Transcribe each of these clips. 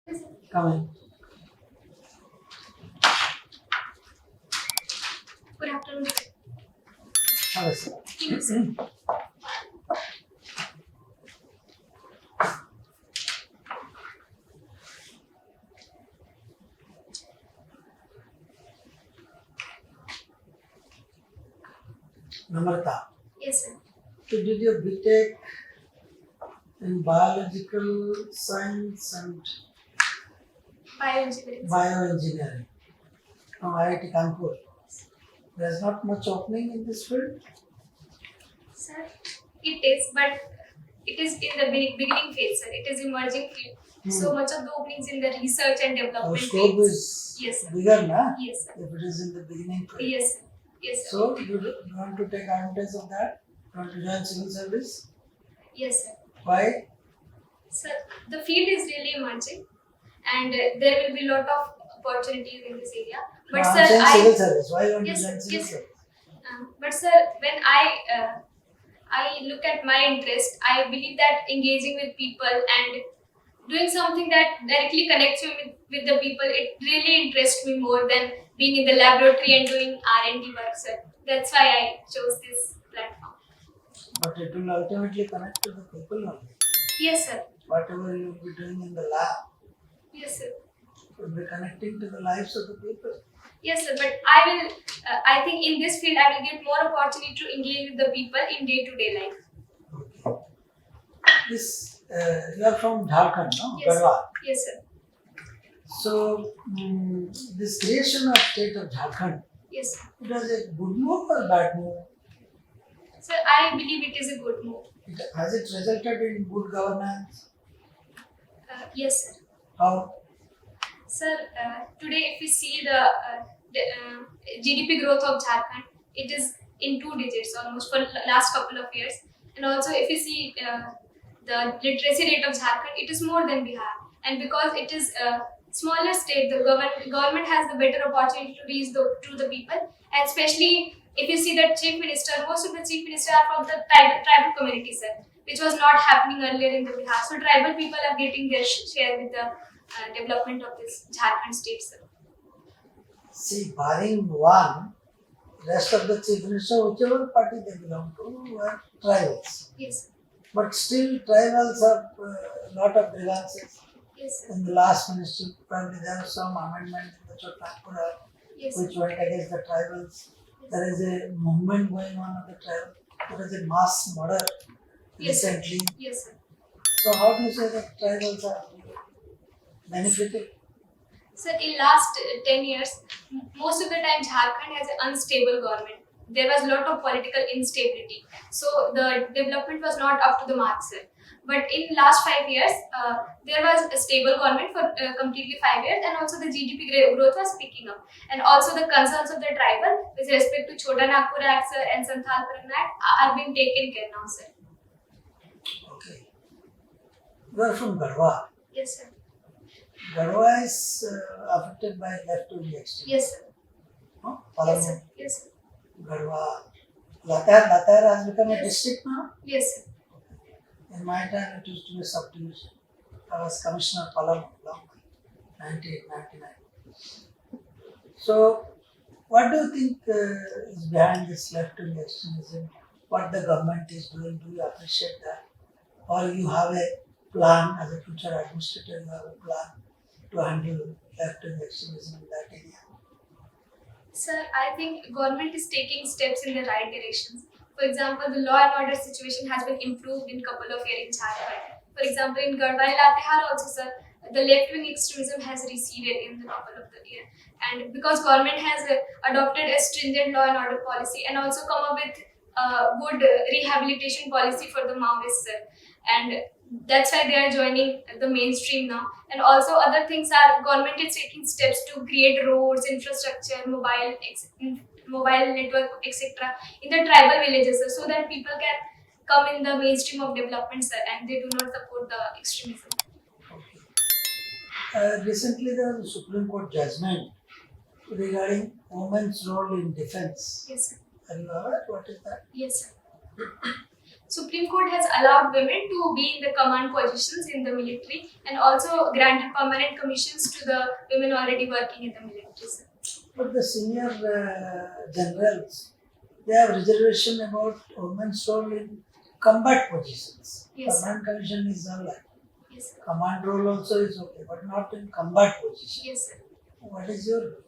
Come in. Good afternoon. Have a seat. Yes, sir. Namrata, Yes, sir. you did your BTech in biological science and Bioengineering. bioengineering from IIT Kanpur. There's not much opening in this field. Sir, it is, but it is in the beginning phase, sir. It is emerging field. So much of the openings in the research and Our development scope phase. is Yes, sir. bigger, na? Yes, sir. If it is in the beginning phase. Yes, sir. Yes, sir. So you want to take advantage of that? You want to join civil service? Yes, sir. Why? Sir, the field is really emerging, and there will be a lot of opportunities in this area. But No, sir, I'm saying civil service. Why you want Yes, to join sir. civil Yes, sir. service? But sir, when I look at my interest, I believe that engaging with people and doing something that directly connects you with the people, it really interests me more than being in the laboratory and doing R&D work, sir. That's why I chose this platform. But it will ultimately connect to the people only. Yes, sir. Whatever you will be doing in the lab Yes, sir. will be connecting to the lives of the people. Yes, sir. But I will. I think in this field, I will get more opportunity to engage with the people in day-to-day life. Okay. This you are from Jharkhand, no? Yes, sir. Garhwal. Yes, sir. So this creation of state of Jharkhand, Yes, sir. it was a good move or bad move? Sir, I believe it is a good move. Has it resulted in good governance? Yes, sir. How? Sir, today if we see the GDP growth of Jharkhand, it is in 2 digits almost for last couple of years. And also if we see the literacy rate of Jharkhand, it is more than Bihar. And because it is a smaller state, the government has the better opportunity to reach to the people. And especially if you see that chief minister, most of the chief minister are from the tribal community, sir, which was not happening earlier in the Bihar. So tribal people are getting their share with the development of this Jharkhand state, sir. See, barring one, rest of the chief minister, whichever party they belong to, were tribals. Yes, sir. But still, tribals have a lot of grievances. Yes, sir. In the last ministry, probably there was some amendment in the Chotnagpur Yes, sir. which went against the tribals. There is a movement going on of the tribal. There is a mass murder Yes, sir. recently. Yes, sir. So how do you say that tribals are benefited? Sir, in last 10 years, most of the time Jharkhand has an unstable government. There was a lot of political instability. So the development was not up to the mark, sir. But in last 5 years, there was a stable government for completely 5 years, and also the GDP growth was picking up. And also the concerns of the tribal with respect to Chota Nagpur Act, sir, and Santhal Pargana Act are being taken care now, sir. Okay. You are from Garhwal. Yes, sir. Garhwal is affected by left-wing extremism. Yes, sir. No? Yes, sir. Yes, sir. Garhwal. Latar has become a Yes. district now. Yes, sir. In my time, it used to be a subdivision. I was Commissioner Palam, 1999. So, what do you think is behind this left-wing extremism? What the government is doing? Do you appreciate that? Or you have a plan as a future administrator? You have a plan to handle left-wing extremism in that area? Sir, I think government is taking steps in the right directions. For example, the law and order situation has been improved in couple of years in Jharkhand. For example, in Garhwal Latehar also, sir, the left-wing extremism has receded in the couple of the years. And because government has adopted a stringent law and order policy and also come up with good rehabilitation policy for the Maoists, sir. And that's why they are joining the mainstream now. And also other things are government is taking steps to create roads, infrastructure, mobile network, etc. in the tribal villages, sir, so that people can come in the mainstream of development, sir, and they do not support the extremism. Okay. Recently, there was a Supreme Court judgment regarding women's role in defense. Yes, sir. Are you aware what is that? Yes, sir. Supreme Court has allowed women to be in the command positions in the military and also granted permanent commissions to the women already working in the military. Sir. But the senior generals, they have reservation about women's role in combat positions. Yes. Command commission is all right. Yes, sir. Command role also is okay, but not in combat position. Yes, sir. What is your view?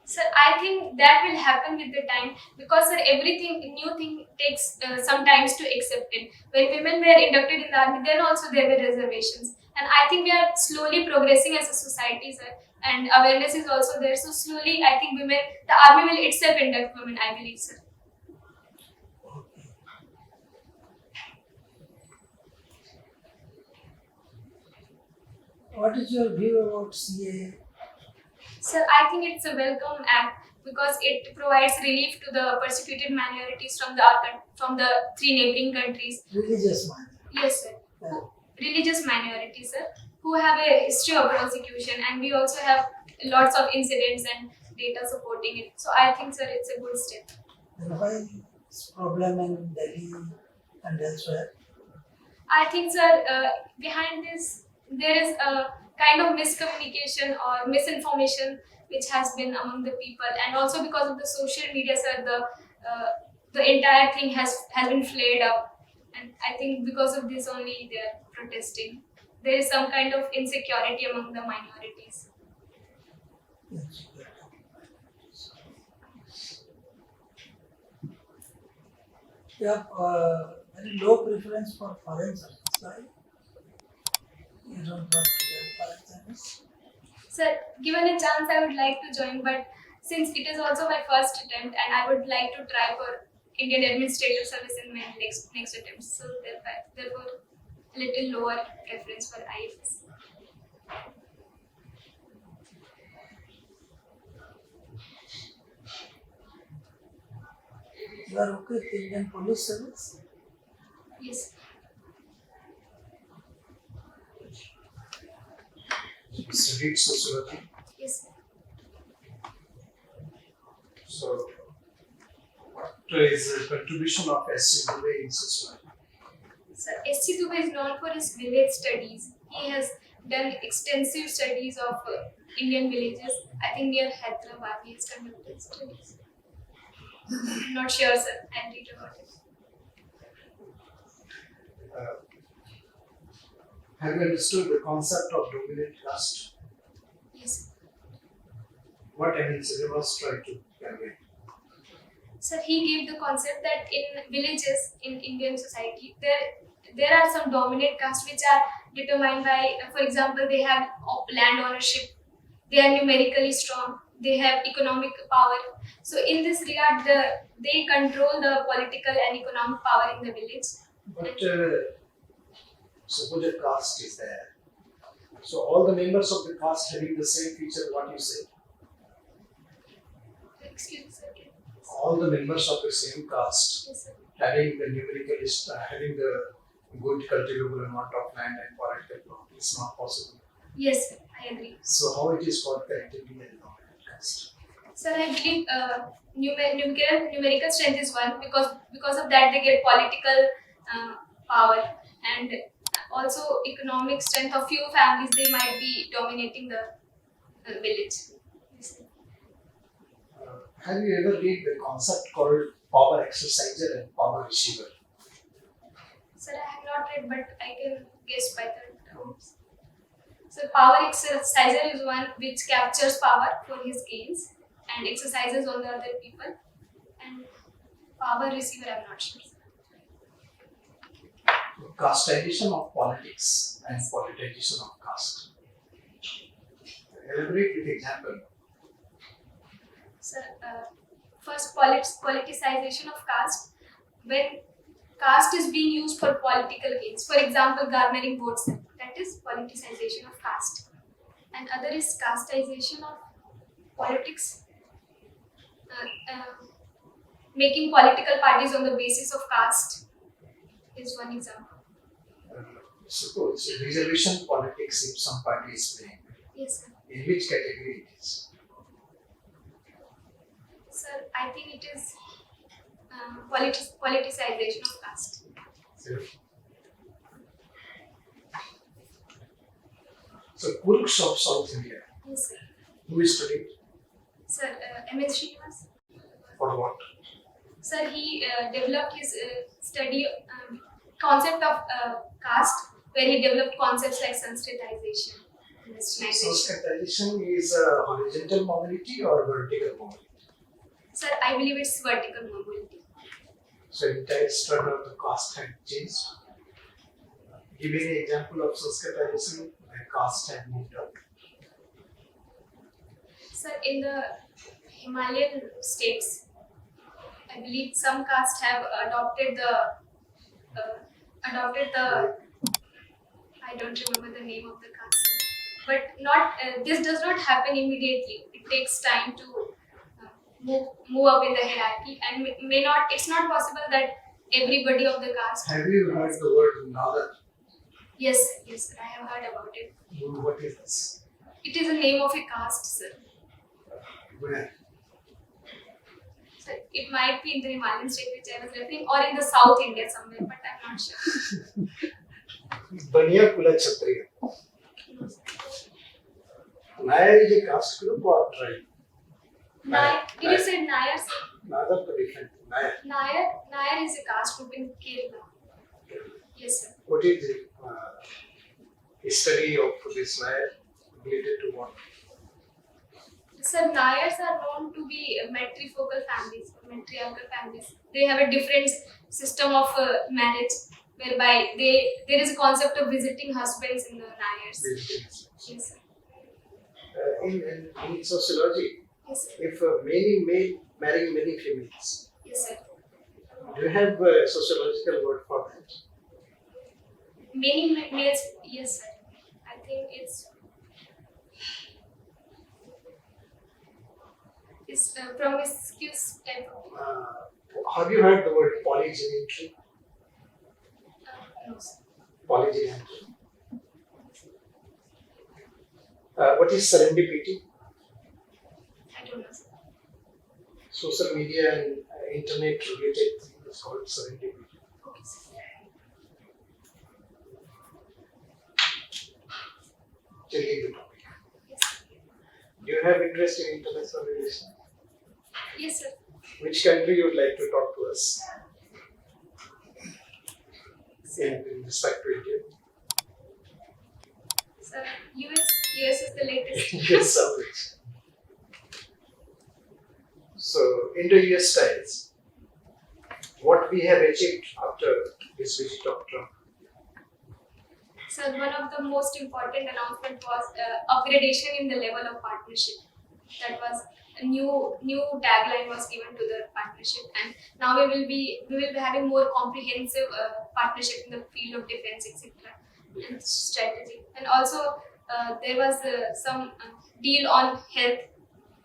Sir, I think that will happen with the time because sir, everything new thing takes some times to accept it. When women were inducted in the army, then also there were reservations, and I think we are slowly progressing as a society, sir. And awareness is also there. So slowly, I think women, the army will itself induct women. I believe, sir. Okay. What is your view about CAA? Sir, I think it's a welcome act because it provides relief to the persecuted minorities from the three neighboring countries. Religious man. Yes, sir. Yeah. Religious minorities, sir, who have a history of persecution, and we also have lots of incidents and data supporting it. So I think, sir, it's a good step. Then why is problem in Delhi and elsewhere? I think, sir, behind this there is a kind of miscommunication or misinformation which has been among the people, and also because of the social media, sir, the entire thing has been flared up, and I think because of this only they are protesting. There is some kind of insecurity among the minorities. Yes. You have very low preference for foreign service, right? You don't want to join foreign service? Sir, given a chance, I would like to join, but since it is also my first attempt, and I would like to try for Indian Administrative Service in my next attempt, so therefore a little lower preference for IFS. You are okay with Indian Police Service? Yes. Studied sociology. Yes. So, what is the contribution of SC Dubey in sociology? Sir, SC Choubey is known for his village studies. He has done extensive studies of Indian villages. I think near Hyderabad he has conducted studies. Not sure, sir. I'll read about it. Have you understood the concept of dominant caste? Yes. What any syllabus try to convey? Sir, he gave the concept that in villages in Indian society, there are some dominant castes which are determined by, for example, they have land ownership, they are numerically strong, they have economic power. So in this regard, they control the political and economic power in the village. But suppose a caste is there. So all the members of the caste having the same feature, what you say? Excuse me, sir. All the members of the same caste Yes, sir. having the numericalist, having the good cultivable amount of land and political power is not possible. Yes, sir. I agree. So how it is called collectively and dominant caste? Sir, I believe numerical strength is one because of that they get political power, and also economic strength of few families, they might be dominating the village. Yes, Have you ever read the concept called power exerciser and power receiver? sir, I have not read, but I can guess by the terms. So power exerciser is one which captures power for his gains and exercises on the other people, and power receiver I'm not sure. Casteization of politics and politicization of caste. Elaborate with example. Sir, first politicization of caste, when caste is being used for political gains, for example garnering votes, that is politicization of caste. And other is casteization of politics, making political parties on the basis of caste is one example. Suppose reservation politics if some party is playing, Yes, sir. in which category it is? Sir, I think it is politicization of caste. So, Kurks of South India. Yes, sir. Who is studying? Sir, MS Srinivas. For what? Sir, he developed his study concept of caste, where he developed concepts like Sanskritization, westernization. Sanskritization is a horizontal mobility or vertical mobility? Sir, I believe it's vertical mobility. So, entire structure of the caste had changed. Give me an example of Sanskritization where caste had moved up. Sir, in the Himalayan states, I believe some castes have adopted the I don't remember the name of the caste, but not this does not happen immediately. It takes time to move up in the hierarchy, and may not. It's not possible that everybody of the caste. Have you heard the word Nagar? Yes, I have heard about it. What is this? It is the name of a caste, sir. Where? So it might be in the Himalayan state which I was referring, or in the South India somewhere, but I'm not sure. Baniya Kula Kshatriya. Nair is a caste group or tribe? Nair, did you say Nair, sir? Nagar is different. Nair. Nair is a caste group in Kerala. Yes, sir. What is the history of this Nair related to what? Sir, Nairs are known to be matrifocal families, matriarchal families. They have a different system of marriage, whereby there is a concept of visiting husbands in the Nairs. Yes, sir. In sociology, Yes, sir. if many male marry many females, Yes, sir. do you have a sociological word for that? Many males, yes, sir. I think it's promiscuous type of. Have you heard the word polygyny? No, sir. Polygyny. What is serendipity? I don't know, sir. Social media and internet related thing is called serendipity. Okay, sir. Changing the topic. Yes, sir. Do you have interest in international relations? Yes, sir. Which country you would like to talk to us in respect to India? Sir, US is the latest. Yes, South. So, Indo-US ties. What we have achieved after this visit of Trump? So one of the most important announcement was upgradation in the level of partnership. That was a new tagline was given to the partnership, and now we will be having more comprehensive partnership in the field of defense, etc. and strategy. And also there was some deal on health,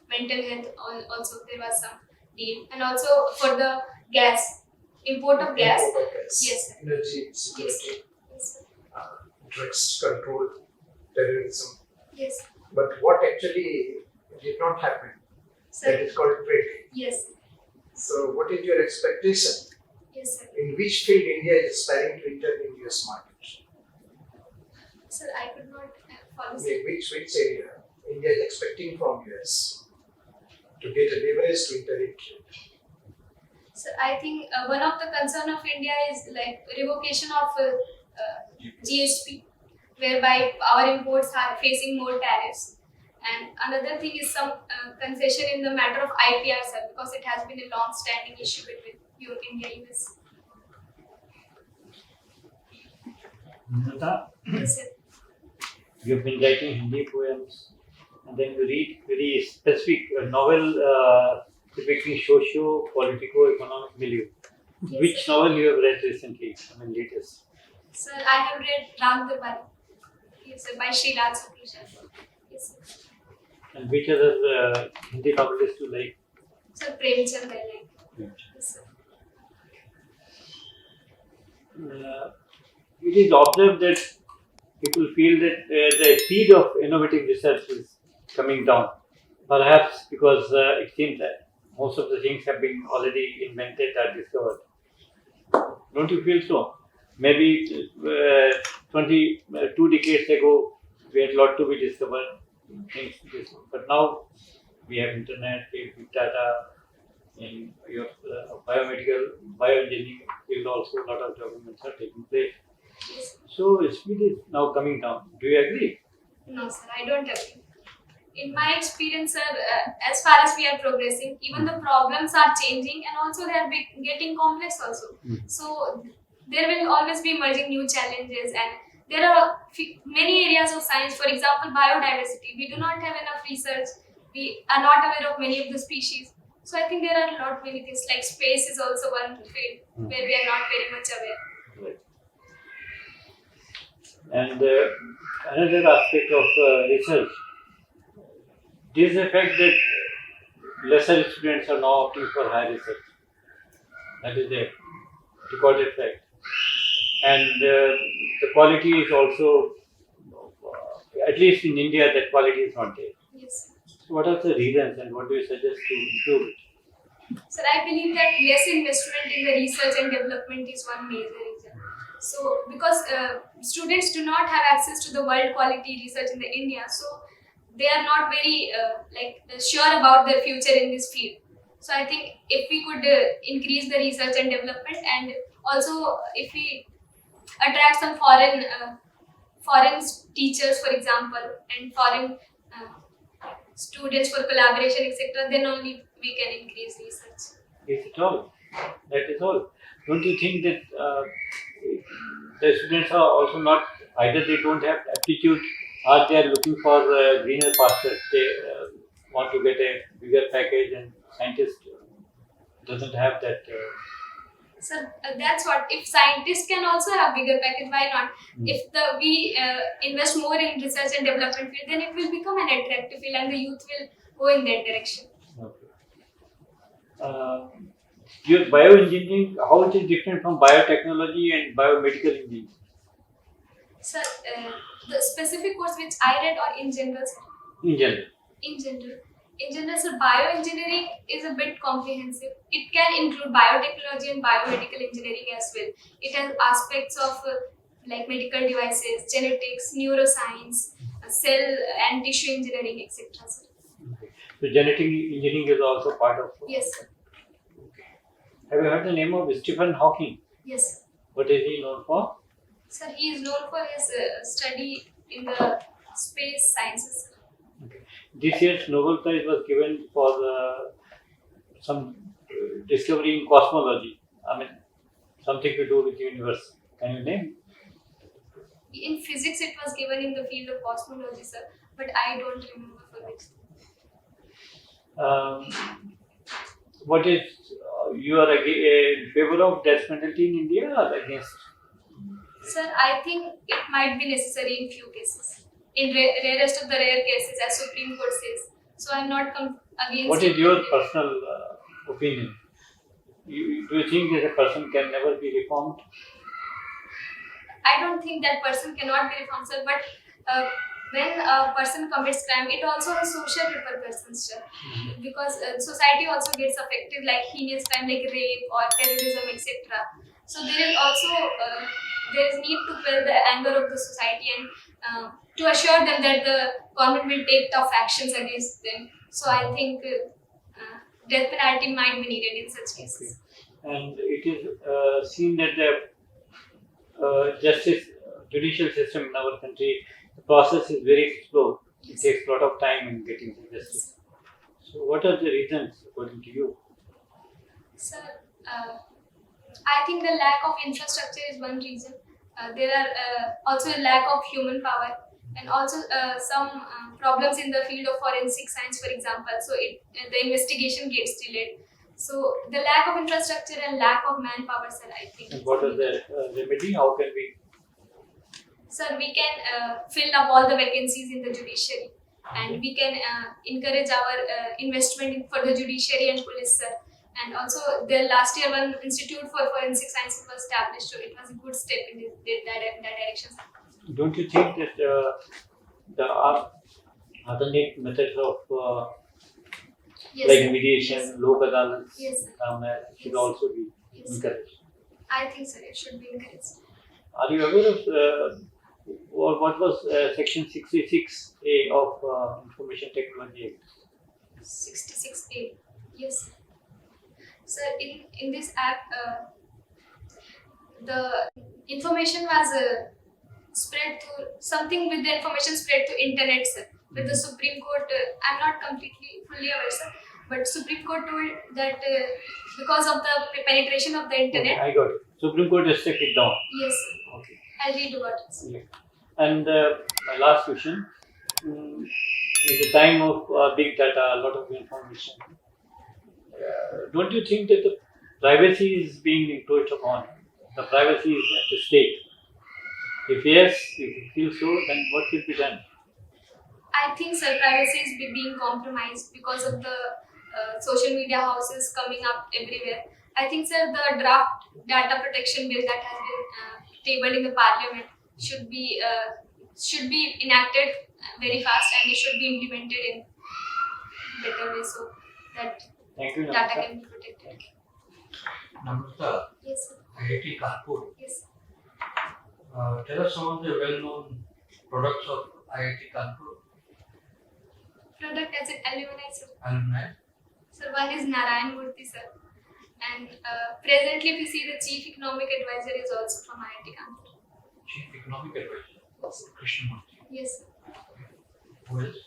mental health. Also there was some deal, and also for the gas, import of gas. Yes, sir. Energy security. Yes, sir. Drugs control, terrorism. Yes. But what actually did not happen? Sir. That is called trade. Yes. So, what is your expectation? Yes, sir. In which field India is aspiring to enter in US market? Sir, I could not follow. In which area India is expecting from US to get a leverage to enter in trade? So I think one of the concern of India is like revocation of GSP, whereby our imports are facing more tariffs. And another thing is some concession in the matter of IPR, sir, because it has been a long-standing issue between India and US. Namrata, Yes, sir. you've been writing Hindi poems, and then you read very specific novel depicting socio-politico-economic milieu. Yes, Which sir. novel you have read recently? I mean, latest. Sir, I have read Ram Darbari. Yes, sir, by Srilal Sukrisha. Yes, sir. And which other Hindi novelist you like? Sir, Premchand I like. Yeah. Yes, sir. It is observed that people feel that the speed of innovative research is coming down. Perhaps because it seems that most of the things have been already invented or discovered. Don't you feel so? Maybe 22 decades ago, we had a lot to be discovered. Things, but now we have internet, we have big data, and you have biomedical, bioengineering field also a lot of developments are taking place. Yes. So speed is now coming down. Do you agree? No, sir, I don't agree. In my experience, sir, as far as we are progressing, even the problems are changing and also they are getting complex also. So there will always be emerging new challenges, and there are many areas of science. For example, biodiversity. We do not have enough research. We are not aware of many of the species. So I think there are a lot many things like space is also one field where we are not very much aware. Right. And another aspect of research, this is the fact that lesser students are now opting for higher research. That is a recorded fact. And the quality is also, at least in India, that quality is not there. Yes. So what are the reasons and what do you suggest to improve it? Sir, I believe that less investment in the research and development is one major reason. So, because students do not have access to the world quality research in the India, so they are not very sure about their future in this field. So, I think if we could increase the research and development, and also if we attract some foreign teachers, for example, and foreign students for collaboration, etc., then only we can increase research. Is it all? That is all. Don't you think that the students are also not, either they don't have aptitude or they are looking for greener pastures. They want to get a bigger package, and scientist doesn't have that. So that's what, if scientists can also have bigger package, why not? If we invest more in research and development field, then it will become an attractive field and the youth will go in that direction. Okay. Your bioengineering, how it is different from biotechnology and biomedical engineering? Sir, the specific course which I read, or in general, sir? In general. In general, sir, bioengineering is a bit comprehensive. It can include biotechnology and biomedical engineering as well. It has aspects of like medical devices, genetics, neuroscience, cell and tissue engineering, etc. Sir. Okay. So genetic engineering is also part of. Yes, sir. Okay. Have you heard the name of Stephen Hawking? Yes. What is he known for? Sir, he is known for his study in the space sciences. Okay. This year's Nobel Prize was given for some discovery in cosmology. I mean, something to do with the universe. Can you name? In physics, it was given in the field of cosmology, sir, but I don't remember for which. What is you are in favor of death penalty in India or against? Sir, I think it might be necessary in few cases. In rarest of the rare cases, as Supreme Court says. So I'm not against. What is your personal opinion? Do you think that a person can never be reformed? I don't think that person cannot be reformed, sir. But when a person commits crime, it also has social repercussions, sir. Because society also gets affected, like heinous crime like rape or terrorism, etc. So there is also there is need to quell the anger of the society and to assure them that the government will take tough actions against them. So I think death penalty might be needed in such cases. Okay. And it is seen that the judicial system in our country, the process is very slow. It takes a lot of time in getting to justice. So what are the reasons according to you? Sir, I think the lack of infrastructure is one reason. There are also a lack of human power, and also some problems in the field of forensic science, for example. So the investigation gets delayed. So the lack of infrastructure and lack of manpower, sir, I think. And what is the remedy? How can we? Sir, we can fill up all the vacancies in the judiciary, and we can encourage our investment for the judiciary and police, sir. And also, the last year one institute for forensic sciences was established, so it was a good step in that direction. Don't you think that the alternate methods of Yes, like sir. mediation, Yes. lok adalats, Yes, sir. should Yes. also be Yes, sir. encouraged? I think, sir, it should be encouraged. Are you aware of what was Section 66A of Information Technology Act? 66A. Yes. Sir, in this act, the information was spread to something with the information spread to internet, sir. With the Supreme Court, I'm not completely fully aware, sir, but Supreme Court told that because of the penetration of the internet. Okay, I got it. Supreme Court has struck it down. Yes, sir. Okay. I'll read about it, sir. Yeah. And my last question: in the time of big data, a lot of information, don't you think that the privacy is being encroached upon? The privacy is at stake. If yes, if you feel so, then what should be done? I think, sir, privacy is being compromised because of the social media houses coming up everywhere. I think, sir, the draft data protection bill that has been tabled in the parliament should be enacted very fast, and it should be implemented in better way so that Thank you, data Namrata. can be protected. Namrata, Yes, sir. IIT Kanpur. Yes. Tell us some of the well-known products of IIT Kanpur. Product as an alumni, sir. Alumni. Sir, one is Narayan Murthy, sir. And presently, if you see, the Chief Economic Advisor is also from IIT Kanpur. Chief Economic Advisor. Krishnamurthy. Yes, sir. Who else?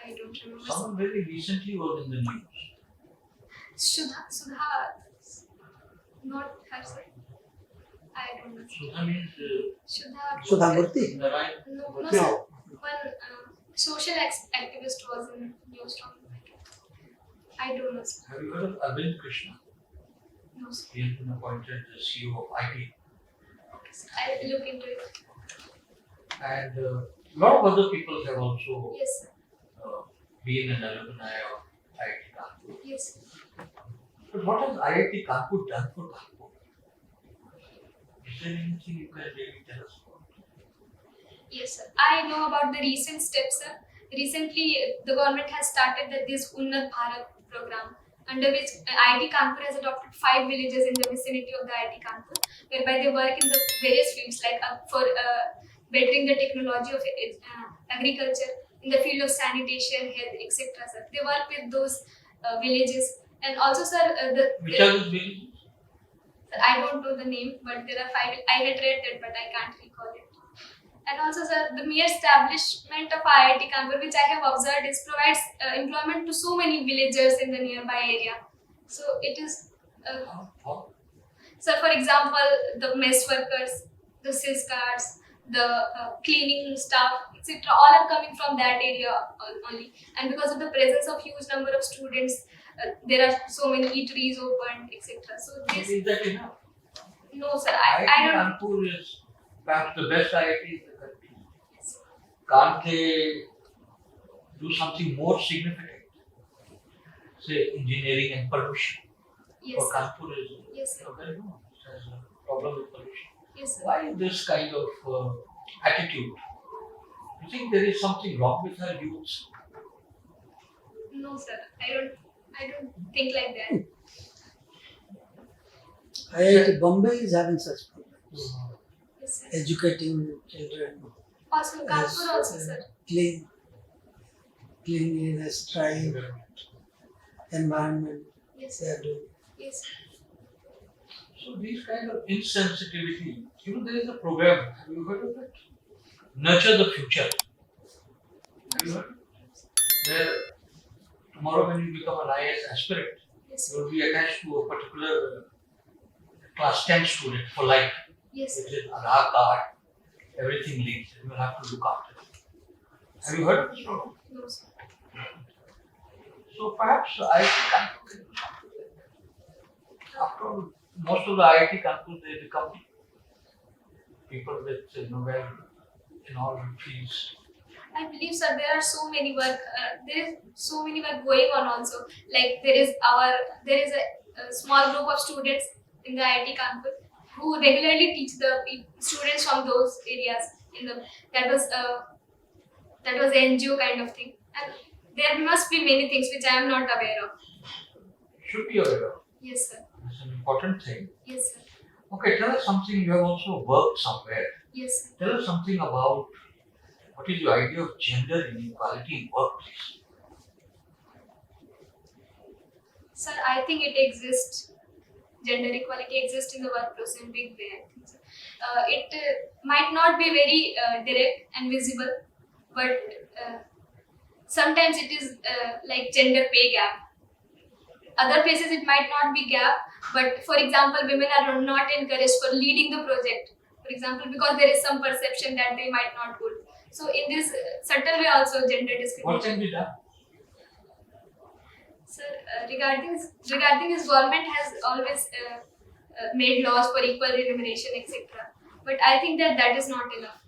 I don't remember. Someone very recently was in the news. Sudha, not her, sir. I don't know. Sudha means Sudha Murthy? Narayan. No, sir. One social activist was in news from. I don't know, sir. Have you heard of Arvind Krishna? No, sir. He has been appointed the CEO of IBM. I'll look into it. And a lot of other people have also Yes, sir. been an alumni of IIT Kanpur. Yes, sir. But what has IIT Kanpur done for Kanpur? Is there anything you can really tell us about? Yes, sir. I know about the recent steps, sir. Recently, the government has started this Unnat Bharat program, under which IIT Kanpur has adopted 5 villages in the vicinity of the IIT Kanpur, whereby they work in the various fields like for bettering the technology of agriculture, in the field of sanitation, health, etc. Sir, they work with those villages, and also, sir, Which are those villages? Sir, I don't know the name, but there are 5. I had read that, but I can't recall it. And also, sir, the mere establishment of IIT Kanpur, which I have observed, provides employment to so many villagers in the nearby area. So it is, How? sir, for example, the mess workers, the sales guards, the cleaning staff, etc. All are coming from that area only. And because of the presence of huge number of students, there are so many eateries opened, etc. So this, Is that enough? no, sir, I IIT don't. Kanpur is perhaps the best IIT in the country. Can't they do something more significant? Say engineering and pollution. Yes, For sir. Kanpur is Yes, sir. very known. It has a problem with pollution. Yes, sir. Why this kind of attitude? You think there is something wrong with our youth? No, sir. I don't think like that. IIT Bombay is having such problems. Yes, sir. Educating children, Also, Kanpur also, sir. cleanliness, drive, environment, Yes, they sir. are doing. Yes. So these kind of insensitivity, there is a program, have you heard of it? Nurture the Future. Have you heard? Where tomorrow when you become an IAS aspirant, Yes, you sir. will be attached to a particular class 10 student for life. Yes, sir. Which is Aadhaar card, everything linked, and you will have to look after it. Have you heard of this program? No, sir. So perhaps IIT Kanpur can do something like that. After all, most of the IIT Kanpur, they become people with well in all fields. I believe, sir, there are so many work. There is so many work going on also. Like there is a small group of students in the IIT Kanpur who regularly teach the students from those areas. That was NGO kind of thing, and there must be many things which I am not aware of. Should be aware of. Yes, sir. That's an important thing. Yes, sir. Okay, tell us something. You have also worked somewhere. Yes, sir. Tell us something about what is your idea of gender inequality in workplace. Sir, I think it exists. Gender equality exists in the workplace in big way. I think so. It might not be very direct and visible, but sometimes it is like gender pay gap. Other places it might not be gap, but for example, women are not encouraged for leading the project. For example, because there is some perception that they might not good. So in this subtle way also gender discrimination. What can be done? Sir, regarding this, government has always made laws for equal remuneration, etc. But I think that is not enough.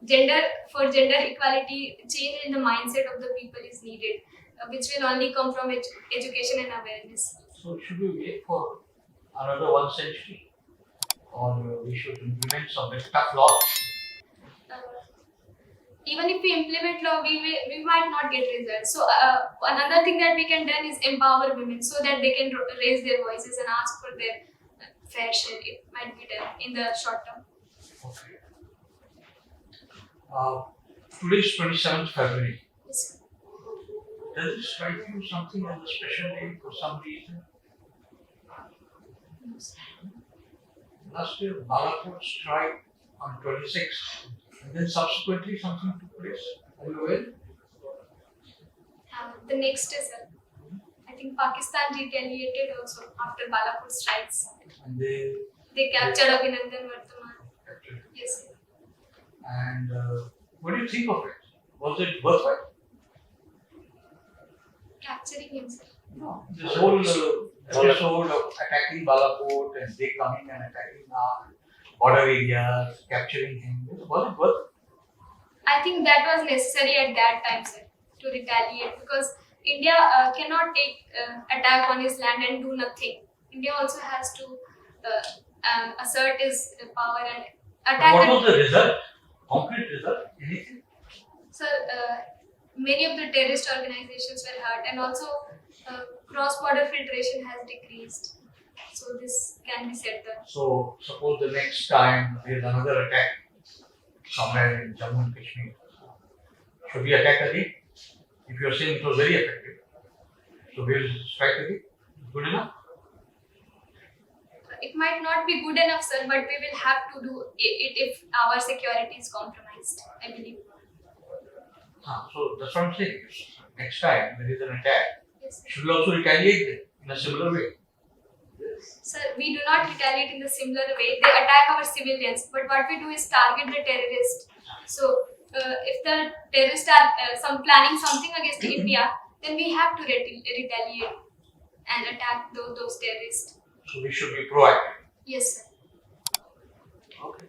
Gender equality, change in the mindset of the people is needed, which will only come from education and awareness. So should we wait for another 1 century, or we should implement some very tough laws? Even if we implement law, we might not get results. So another thing that we can do is empower women so that they can raise their voices and ask for their fair share. It might be done in the short term. Okay. Today is 27th February. Yes. Does it strike you something as a special day for some reason? Last year, Balapur strike on 26th, and then subsequently something took place. Are you aware? The next is, I think Pakistan retaliated also after Balapur strikes. And They captured Abhinandan Vartaman. Yes. And what do you think of it? Was it worthwhile? Capturing himself. No. This whole episode of attacking Balapur and they coming and attacking our border areas, capturing him, was it worth it? I think that was necessary at that time, sir, to retaliate, because India cannot take attack on his land and do nothing. India also has to assert his power and attack. What was the result? Concrete result? Anything? So many of the terrorist organizations were hurt, and also cross-border filtration has decreased. So this can be said that. So suppose the next time there is another attack somewhere in Jammu and Kashmir, should we attack again? If you are saying it was very effective, so we will strike again. Good enough? It might not be good enough, sir, but we will have to do it if our security is compromised, I believe. So that's what I'm saying. Next time there is an attack, Yes, sir. should we also retaliate in a similar way? Sir, we do not retaliate in the similar way. They attack our civilians, but what we do is target the terrorists. So, if the terrorists are planning something against India, then we have to retaliate and attack those terrorists. So we should be proactive. Yes, sir. Okay.